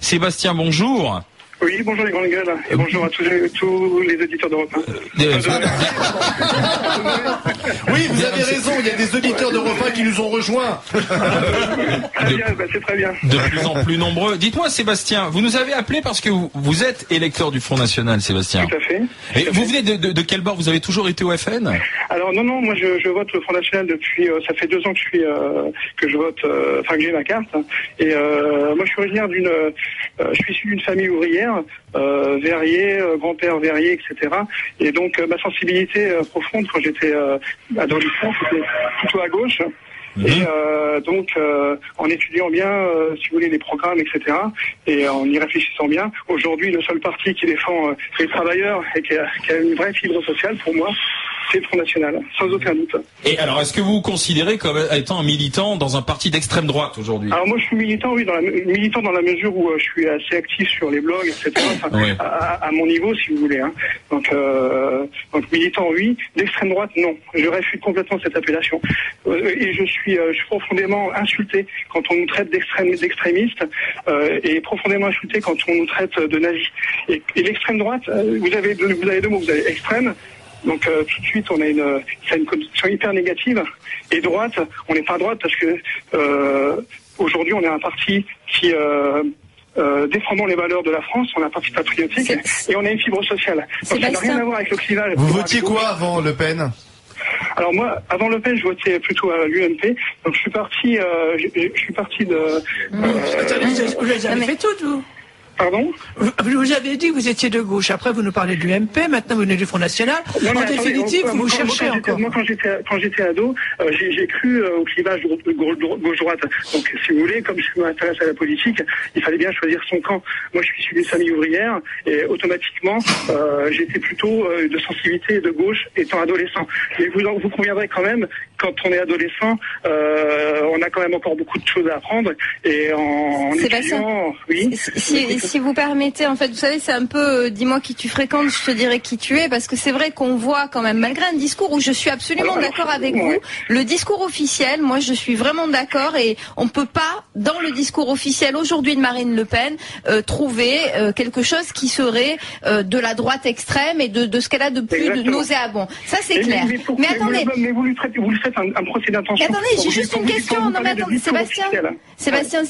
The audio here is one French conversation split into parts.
Sébastien, bonjour. Oui, bonjour les grandes gueules, et bonjour à tous les auditeurs d'Europe 1. Oui, vous avez raison, il y a des auditeurs d'Europe 1 qui nous ont rejoints. Très bien, c'est très bien. De plus en plus nombreux. Dites-moi Sébastien, vous nous avez appelé parce que vous êtes électeur du Front National, Sébastien. Tout à fait. Et vous venez de quel bord? Vous avez toujours été au FN? Alors non, moi je vote le Front National depuis, ça fait 2 ans que je vote, que j'ai ma carte. Et moi je suis originaire je suis issu d'une famille ouvrière. Verrier, grand-père Verrier, etc. Et donc ma sensibilité profonde quand j'étais adolescent, c'était plutôt à gauche. Et donc en étudiant bien, si vous voulez, les programmes, etc. Et en y réfléchissant bien, aujourd'hui le seul parti qui défend les travailleurs et qui a une vraie fibre sociale pour moi, c'est le Front National, sans aucun doute. Et alors, est-ce que vous vous considérez comme étant un militant dans un parti d'extrême droite aujourd'hui? Alors moi, je suis militant, oui, militant dans la mesure où je suis assez actif sur les blogs, etc. Oui. À mon niveau, si vous voulez. Hein. Donc militant, oui. D'extrême droite, non. Je réfute complètement cette appellation. Et je suis profondément insulté quand on nous traite d'extrémistes et profondément insulté quand on nous traite de nazis. Et l'extrême droite, vous avez 2 mots, vous avez extrême. Donc tout de suite on a une connotation hyper négative, et droite, on n'est pas à droite parce que aujourd'hui on est un parti qui défendons les valeurs de la France, on est un parti patriotique et on a une fibre sociale. Donc ça n'a rien à voir avec le clivage. Vous votiez quoi avant Le Pen? Alors moi, avant Le Pen, je votais plutôt à l'UMP. Donc je suis parti de. Attendez, vous les avez fait toutes, vous? Pardon? Vous avez dit que vous étiez de gauche. Après, vous nous parlez de l'UMP. Maintenant, vous venez du Front National. En définitive, vous cherchez encore. Moi, quand j'étais ado, j'ai cru au clivage gauche-droite. Donc, si vous voulez, comme je m'intéresse à la politique, il fallait bien choisir son camp. Moi, je suis issu d'une famille ouvrière et automatiquement, j'étais plutôt de sensibilité de gauche étant adolescent. Mais vous conviendrez quand même, quand on est adolescent, on a quand même encore beaucoup de choses à apprendre. Et en étudiant, oui. Si vous permettez, en fait, vous savez, c'est un peu, dis-moi qui tu fréquentes, je te dirai qui tu es, parce que c'est vrai qu'on voit quand même, malgré un discours où je suis absolument d'accord avec vous, le discours officiel, moi je suis vraiment d'accord, et on peut pas, dans le discours officiel aujourd'hui de Marine Le Pen, trouver quelque chose qui serait de la droite extrême et de ce qu'elle a de plus de nauséabond. Ça c'est clair. Mais attendez. Mais vous lui faites un procès d'intention. Mais attendez, j'ai juste une question. Non mais attendez, Sébastien,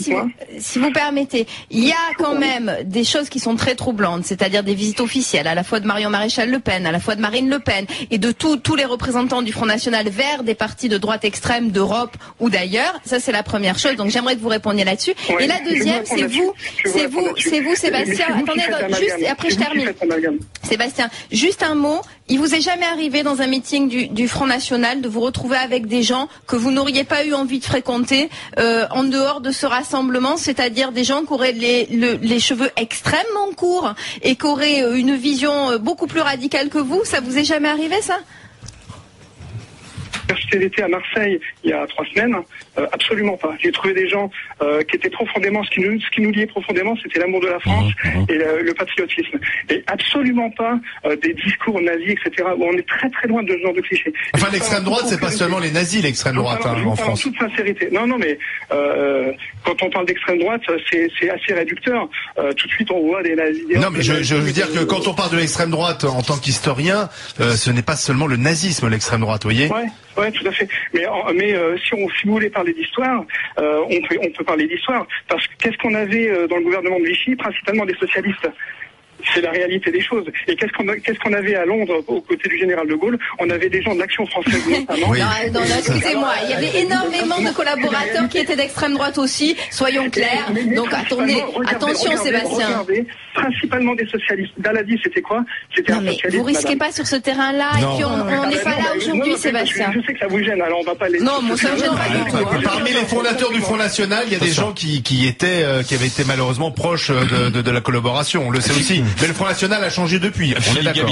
si vous permettez, il y a quand même des choses qui sont très troublantes, c'est-à-dire des visites officielles, à la fois de Marion Maréchal Le Pen, à la fois de Marine Le Pen, et de tous les représentants du Front National vers des partis de droite extrême d'Europe ou d'ailleurs. Ça, c'est la première chose. Donc, j'aimerais que vous répondiez là-dessus. Ouais, et la deuxième, c'est vous, Sébastien. Attendez, juste, et après je termine. Sébastien, juste un mot. Il vous est jamais arrivé dans un meeting du Front National de vous retrouver avec des gens que vous n'auriez pas eu envie de fréquenter en dehors de ce rassemblement, c'est-à-dire des gens qui auraient les cheveux extrêmement courts et qui auraient une vision beaucoup plus radicale que vous? Ça vous est jamais arrivé, ça? L'université d'été à Marseille il y a 3 semaines, absolument pas. J'ai trouvé des gens qui étaient profondément, ce qui nous liait profondément, c'était l'amour de la France et le patriotisme. Et absolument pas des discours nazis, etc. Où on est très très loin de ce genre de clichés. Enfin, l'extrême droite, c'est pas seulement les nazis, l'extrême droite en France. En toute sincérité. Non, mais quand on parle d'extrême droite, c'est assez réducteur. Tout de suite, on voit des nazis. Non, mais je veux dire que quand on parle de l'extrême droite en tant qu'historien, ce n'est pas seulement le nazisme, l'extrême droite, vous voyez? Ouais, tout à fait. Mais si vous voulez parler d'histoire, on peut parler d'histoire. Parce que qu'est-ce qu'on avait dans le gouvernement de Vichy? Principalement des socialistes. C'est la réalité des choses. Et qu'est-ce qu'on avait à Londres aux côtés du général de Gaulle? On avait des gens de l'Action française notamment. Oui. Non, excusez-moi, il y avait énormément de collaborateurs qui étaient d'extrême droite aussi, soyons clairs. Donc attendez, attention Sébastien. Principalement des socialistes. Daladi, c'était quoi? C'était un socialiste. Vous risquez pas sur ce terrain-là, et puis on n'est pas là aujourd'hui, Sébastien. Je sais que ça vous gêne, alors on va pas les... Non, moi ça me gêne pas du tout. Parmi les fondateurs du Front National, il y a des gens qui avaient été malheureusement proches de la collaboration, on le sait aussi. Mais le Front National a changé depuis, on est d'accord.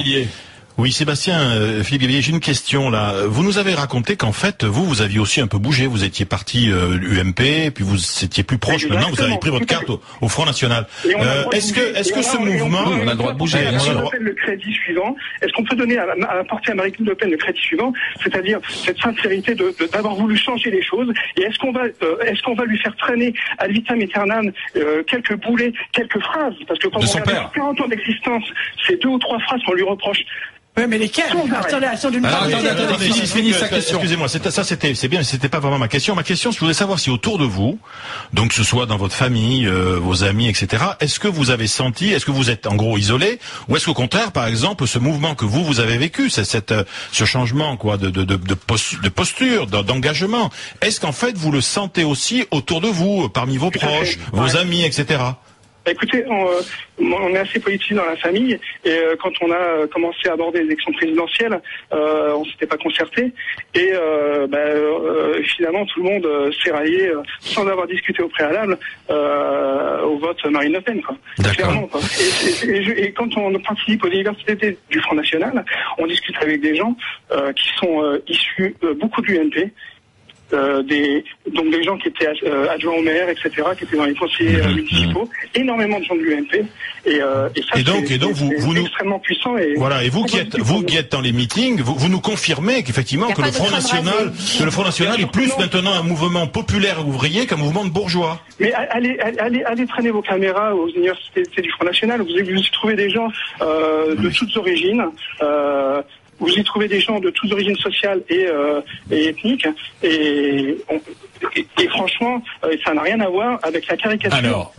Oui, Sébastien, Philippe Gabillet, j'ai une question là. Vous nous avez raconté qu'en fait, vous aviez aussi un peu bougé. Vous étiez parti UMP, puis vous étiez plus proche. Exactement. Maintenant, vous avez pris votre carte au Front National. Est-ce que ce mouvement, on a le droit de bouger. Le crédit suivant. Est-ce qu'on peut donner apporter à Marine Le Pen le crédit suivant, c'est-à-dire cette sincérité d'avoir voulu changer les choses. Et est-ce qu'on va lui faire traîner ad vitam aeternam quelques boulets, quelques phrases, parce que quand on regarde 40 ans d'existence, c'est 2 ou 3 phrases qu'on lui reproche. Oui, mais lesquelles? Attendez, finis sa question. Excusez-moi, c'est bien, c'était pas vraiment ma question. Ma question, je voudrais savoir si autour de vous, donc que ce soit dans votre famille, vos amis, etc., est-ce que vous avez senti, est-ce que vous êtes en gros isolé, ou est-ce qu'au contraire, par exemple, ce mouvement que vous avez vécu, ce changement, quoi, de posture, d'engagement, est-ce qu'en fait vous le sentez aussi autour de vous, parmi vos proches, vos amis, etc.? Écoutez, on est assez politique dans la famille et quand on a commencé à aborder les élections présidentielles, on s'était pas concerté et finalement tout le monde s'est rallié sans avoir discuté au préalable au vote Marine Le Pen, quoi. Clairement, quoi. Et quand on participe aux universités du Front National, on discute avec des gens qui sont issus beaucoup de l'UMP. Donc des gens qui étaient adjoints au maire, etc., qui étaient dans les conseillers municipaux, énormément de gens de l'UMP, et donc vous extrêmement puissant. Et voilà, et vous qui êtes dans les meetings, vous nous confirmez qu'effectivement que le Front National est plus maintenant un mouvement populaire ouvrier qu'un mouvement de bourgeois. Mais allez traîner vos caméras aux universités du Front National, vous y trouvez des gens de toutes origines. Vous y trouvez des gens de toutes origines sociales et ethniques, et franchement, ça n'a rien à voir avec la caricature. Alors,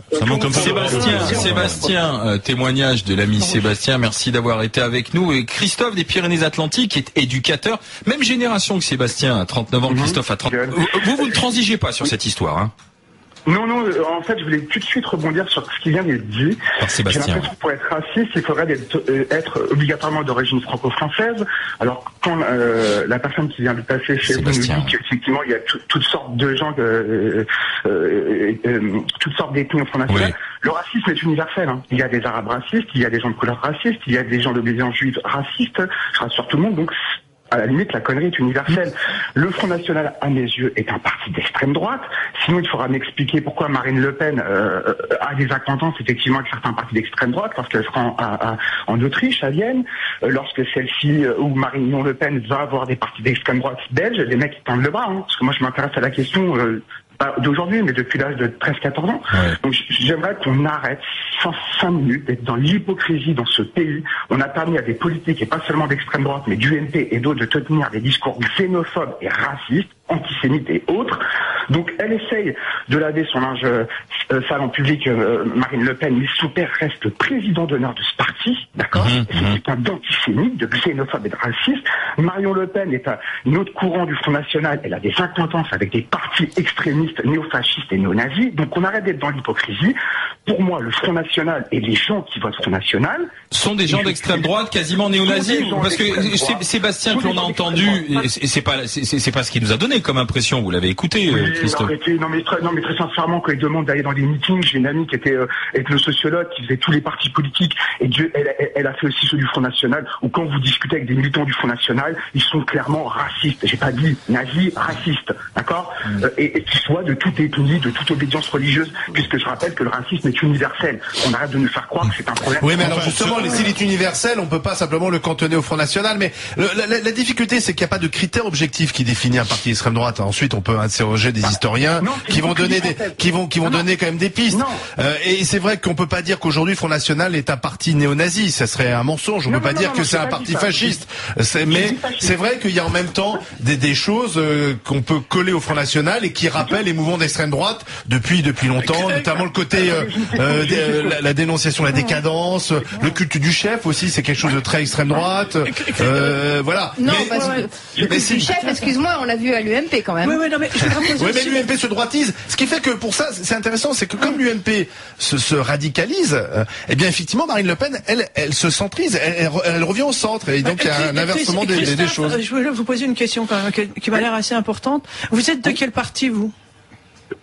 Sébastien, témoignage de l'ami Sébastien, merci d'avoir été avec nous. Et Christophe des Pyrénées-Atlantiques est éducateur, même génération que Sébastien, à 39 ans, Christophe à 30. Vous ne transigez pas sur cette histoire, hein? Non, en fait, je voulais tout de suite rebondir sur ce qui vient d'être dit. J'ai l'impression que pour être raciste, il faudrait être obligatoirement d'origine franco-française. Alors, quand la personne qui vient de passer chez vous nous dit qu'effectivement, il y a toutes sortes de gens, toutes sortes d'ethnies au Front National, oui. Le racisme est universel. Hein. Il y a des Arabes racistes, il y a des gens de couleur racistes, il y a des gens d'obédience juive racistes. Je rassure tout le monde, donc... À la limite, la connerie est universelle. Le Front National, à mes yeux, est un parti d'extrême droite. Sinon, il faudra m'expliquer pourquoi Marine Le Pen a des acquaintances, effectivement, avec certains partis d'extrême droite, lorsqu'elle sera en Autriche, à Vienne, lorsque celle-ci, ou Marine Le Pen, va avoir des partis d'extrême droite belges, des mecs qui tendent le bras. Hein, parce que moi, je m'intéresse à la question... pas d'aujourd'hui, mais depuis l'âge de 13-14 ans. Ouais. Donc j'aimerais qu'on arrête 5 minutes d'être dans l'hypocrisie dans ce pays. On a permis à des politiques, et pas seulement d'extrême droite, mais d'UMP et d'autres, de tenir des discours xénophobes et racistes, antisémites et autres. Donc elle essaye de laver son linge sale en public, Marine Le Pen, mais son père reste le président d'honneur de ce parti, d'accord? C'est quelqu'un d'antisémite, de xénophobe et de raciste. Marion Le Pen est un autre courant du Front National, elle a des acquaintances avec des partis extrémistes, néofascistes et néo-nazis, donc on arrête d'être dans l'hypocrisie. Pour moi, le Front National et les gens qui votent Front National... sont des gens d'extrême droite, quasiment néo-nazis, parce que Sébastien, que l'on a entendu, c'est pas ce qu'il nous a donné comme impression, vous l'avez écouté, Christophe. Non mais très sincèrement, quand il demande d'aller dans les meetings, j'ai une amie qui était ethno-sociologue, qui faisait tous les partis politiques, et elle a fait aussi ceux du Front National, où quand vous discutez avec des militants du Front National, ils sont clairement racistes. J'ai pas dit nazis, racistes, d'accord? Et qu'ils soient de toute ethnie, de toute obédience religieuse, puisque je rappelle que le racisme est universel. On arrête de nous faire croire que c'est un problème. Oui, mais alors justement, s'il est universel, on peut pas simplement le cantonner au Front National, mais la difficulté, c'est qu'il n'y a pas de critère objectif qui définit un parti d'extrême droite. Ensuite, on peut interroger des historiens qui vont donner donner quand même des pistes. Et c'est vrai qu'on peut pas dire qu'aujourd'hui Front National est un parti néo-nazi, ça serait un mensonge. On peut pas dire que c'est un parti fasciste. Mais c'est vrai qu'il y a en même temps des choses qu'on peut coller au Front National et qui rappellent les mouvements d'extrême droite depuis longtemps, notamment le côté la dénonciation de la décadence, le culte du chef aussi, c'est quelque chose de très extrême droite. Voilà. Non, parce que le culte du chef, excuse-moi, on l'a vu à l'UMP quand même. Oui, mais l'UMP se droitise. Ce qui fait que pour ça, c'est intéressant, c'est que comme l'UMP se radicalise, eh bien effectivement, Marine Le Pen, elle se centrise, elle revient au centre, et donc il y a un inversement des choses. Je voulais vous poser une question quand même, qui m'a l'air assez importante. Vous êtes de quel parti, vous?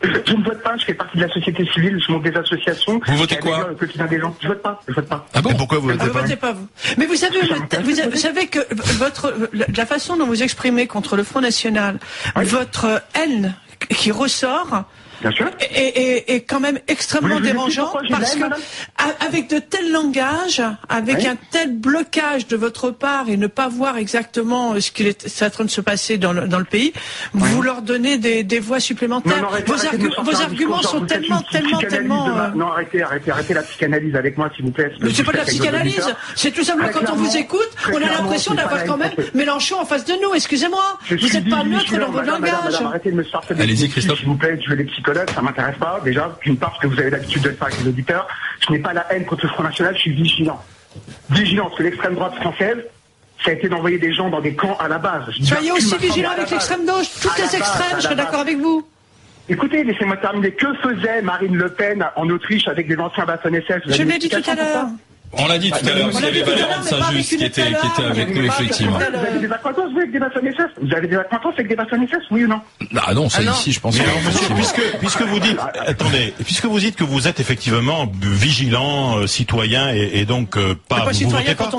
Je ne vote pas, je fais partie de la société civile, je monte des associations. Vous votez quoi? Le quotidien des gens. Je vote pas. Ah bon? Et pourquoi vous votez pas? Vous. Mais vous savez, vous savez que la façon dont vous exprimez contre le Front National, votre haine qui ressort, bien sûr, est quand même extrêmement dérangeant parce que avec de tels langages, avec un tel blocage de votre part et ne pas voir exactement ce qui est en train de se passer dans le pays, vous leur donnez des voix supplémentaires. Vos arguments sont tellement. Non, arrêtez la psychanalyse avec moi, s'il vous plaît. Mais c'est pas de la psychanalyse, c'est tout simplement quand on vous écoute, on a l'impression d'avoir quand même Mélenchon en face de nous. Excusez-moi, vous n'êtes pas neutre dans votre langage. Arrêtez de me sortir. Allez-y, Christophe. S'il vous plaît, je veux des psychologues, ça m'intéresse pas. Déjà, d'une part, parce que vous avez l'habitude de le faire avec les auditeurs. Je n'ai pas la haine contre le Front National, je suis vigilant. Vigilant, parce que l'extrême droite française, ça a été d'envoyer des gens dans des camps à la base. Soyez aussi vigilant avec l'extrême gauche, toutes les extrêmes, je serais d'accord avec vous. Écoutez, laissez-moi terminer. Que faisait Marine Le Pen en Autriche avec des anciens Waffen-SS? Je l'ai dit tout à l'heure. On l'a dit tout à l'heure, il y avait Valérie de Saint-Just qui était avec nous, effectivement. Vous avez des acquaintances avec des Waffen-SS? Vous avez des acquaintances avec des Waffen-SS, oui ou non? Ah non, ça ici, je pense pas. Puisque vous dites, attendez, puisque vous dites que vous êtes effectivement vigilant, citoyen et donc pas vous votez pas.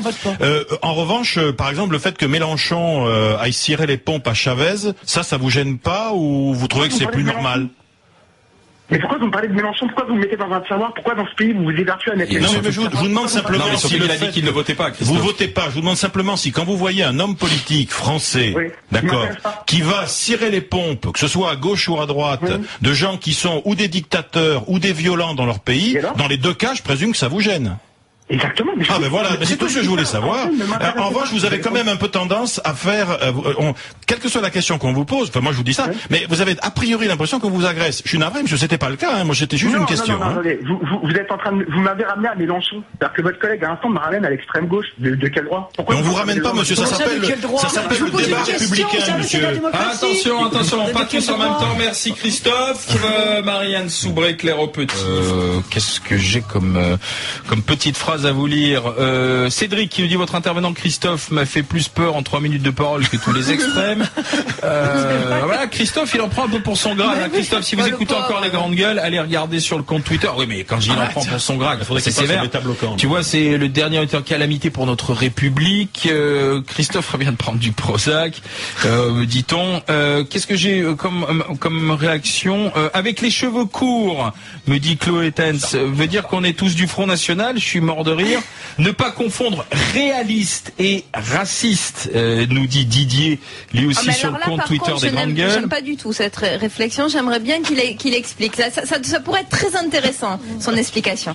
En revanche, par exemple, le fait que Mélenchon aille cirer les pompes à Chavez, ça vous gêne pas ou vous trouvez que c'est plus normal? Mais pourquoi vous me parlez de Mélenchon? Pourquoi vous me mettez dans un tiroir? Pourquoi dans ce pays vous vous évertuez à mettre Non, mais je vous demande simplement si il a dit qu'il ne votait pas, Christophe. Vous votez pas. Je vous demande simplement si quand vous voyez un homme politique français, d'accord, qui va cirer les pompes, que ce soit à gauche ou à droite, de gens qui sont ou des dictateurs ou des violents dans leur pays, dans les deux cas, je présume que ça vous gêne. Exactement. Ah ben voilà, c'est tout ce que je voulais savoir. En revanche, vous avez quand même un peu tendance à faire, quelle que soit la question qu'on vous pose, enfin moi je vous dis ça, mais vous avez a priori l'impression qu'on vous agresse. Je suis navré, monsieur, c'était pas le cas. Moi c'était juste une question. Non, vous êtes en train de, vous m'avez ramené à Mélenchon. C'est-à-dire que votre collègue à l'instant me ramène à l'extrême gauche. De quel droit? Pourquoi on vous ramène pas, monsieur? Ça s'appelle le débat républicain, monsieur. Attention, pas tous en même temps. Merci Christophe. Marianne Soubré, Claire au petit. Qu'est-ce que j'ai comme petite phrase à vous lire. Cédric qui nous dit votre intervenant Christophe m'a fait plus peur en 3 minutes de parole que tous les extrêmes. Voilà, Christophe il en prend un peu pour son grade. Hein. Christophe, si vous écoutez encore les grandes gueules, allez regarder sur le compte Twitter. Oui, mais quand je dis il en prend pour son grade, c'est sévère. Tu vois, c'est le dernier auteur calamité pour notre République. Christopfe vient de prendre du Prozac, me dit-on. Qu'est-ce que j'ai comme réaction? Avec les cheveux courts, me dit Chloé Tens, veut dire qu'on est tous du Front National. Je suis mort de rire. Ne pas confondre réaliste et raciste, nous dit Didier, lui aussi sur le compte Twitter des grandes gueules. J'aime pas du tout cette réflexion. J'aimerais bien qu'il explique. Ça pourrait être très intéressant, son explication.